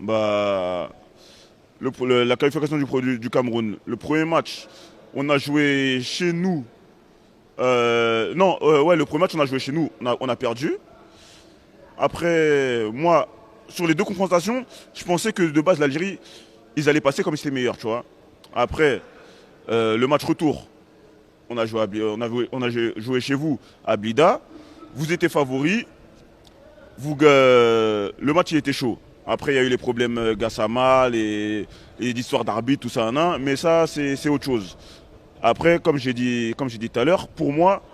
Bah, la qualification du Cameroun. Le premier match, on a joué chez nous. Non, ouais, le premier match, on a joué chez nous. On a perdu. Après, moi, sur les deux confrontations, je pensais que de base, l'Algérie, ils allaient passer comme si c'était meilleur, tu vois. Après, le match retour, on a joué chez vous à Blida. Vous étiez favoris. Le match, il était chaud. Après, il y a eu les problèmes Gassama, les histoires d'arbitre, tout ça, nan, mais ça, c'est autre chose. Après, comme j'ai dit tout à l'heure, pour moi,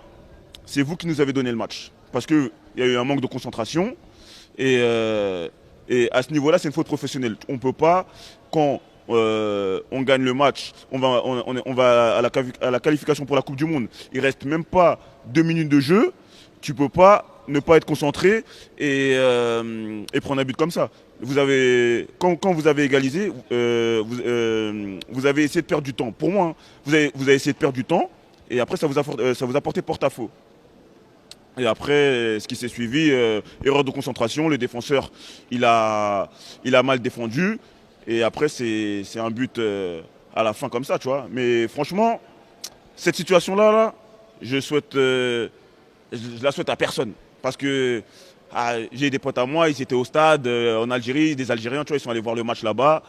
c'est vous qui nous avez donné le match. Parce qu'il y a eu un manque de concentration. Et à ce niveau-là, c'est une faute professionnelle. On ne peut pas, quand on gagne le match, on va à la qualification pour la Coupe du Monde. Il reste même pas 2 minutes de jeu. Tu peux pas ne pas être concentré et prendre un but comme ça. Quand vous avez égalisé, vous avez essayé de perdre du temps. Pour moi, hein, vous avez essayé de perdre du temps et après ça vous a porté porte-à-faux. Et après, ce qui s'est suivi, erreur de concentration, le défenseur, il a mal défendu. Et après, c'est un but à la fin comme ça, tu vois. Mais franchement, cette situation-là, là, je la souhaite à personne. Parce que j'ai des potes à moi, ils étaient au stade en Algérie, des Algériens, tu vois, ils sont allés voir le match là-bas.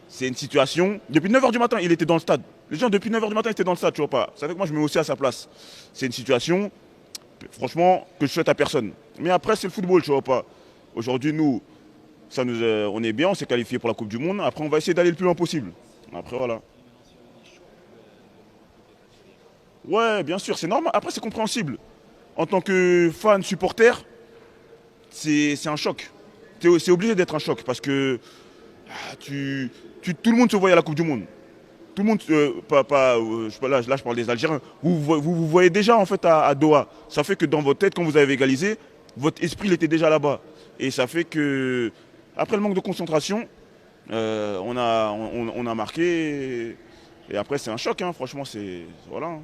C'est une situation. Depuis 9h du matin, il était dans le stade. Les gens, depuis 9h du matin, ils étaient dans le stade, tu vois pas. Ça fait que moi, je me mets aussi à sa place. C'est une situation, franchement, que je souhaite à personne. Mais après, c'est le football, tu vois pas. Aujourd'hui, nous, on est bien, on s'est qualifié pour la Coupe du Monde. Après, on va essayer d'aller le plus loin possible. Après, voilà. Ouais, bien sûr, c'est normal. Après, c'est compréhensible. En tant que fan, supporter, c'est un choc. C'est obligé d'être un choc parce que tout le monde se voit à la Coupe du Monde. Tout le monde, là, je parle des Algériens. Vous voyez déjà en fait à Doha. Ça fait que dans votre tête, quand vous avez égalisé, votre esprit il était déjà là-bas. Et ça fait que, après le manque de concentration, on a marqué. Et après, c'est un choc, hein, franchement, c'est. Voilà, hein.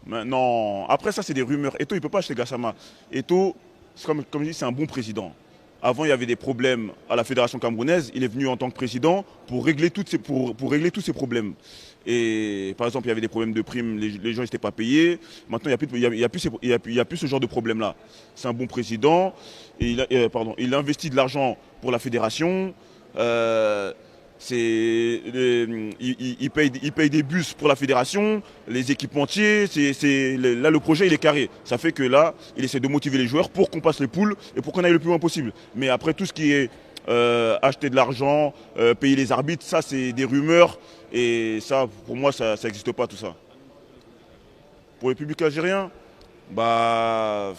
Maintenant, après ça, c'est des rumeurs. Eto'o, il ne peut pas acheter Gassama. Eto'o, comme je dis, c'est un bon président. Avant, il y avait des problèmes à la Fédération camerounaise. Il est venu en tant que président pour régler, pour régler tous ces problèmes. Et par exemple, il y avait des problèmes de primes, les gens n'étaient pas payés. Maintenant, il y a plus ce genre de problème-là. C'est un bon président. Et il investit de l'argent pour la fédération. Euh, il paye des bus pour la fédération, les équipementiers. Là, le projet, il est carré. Ça fait que là, il essaie de motiver les joueurs pour qu'on passe les poules et pour qu'on aille le plus loin possible. Mais après, tout ce qui est acheter de l'argent, payer les arbitres, ça, c'est des rumeurs. Et ça, pour moi, ça n'existe pas, tout ça. Pour le public algérien, bah,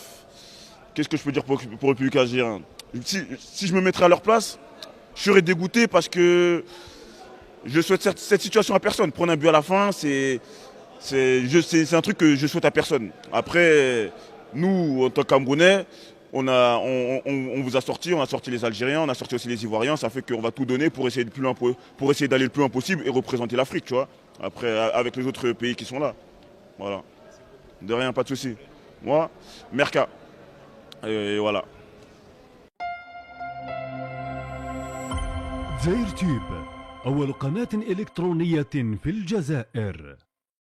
qu'est-ce que je peux dire pour le public algérien? Si je me mettrais à leur place, je serais dégoûté parce que je souhaite cette situation à personne. Prendre un but à la fin, c'est un truc que je souhaite à personne. Après, nous, en tant que Camerounais, on vous a sorti, on a sorti les Algériens, on a sorti aussi les Ivoiriens. Ça fait qu'on va tout donner pour essayer pour essayer d'aller le plus loin possible et représenter l'Afrique, tu vois. Après, avec les autres pays qui sont là. Voilà. De rien, pas de souci. Moi, Merca. Et voilà. زير تيوب أول قناة إلكترونية في الجزائر.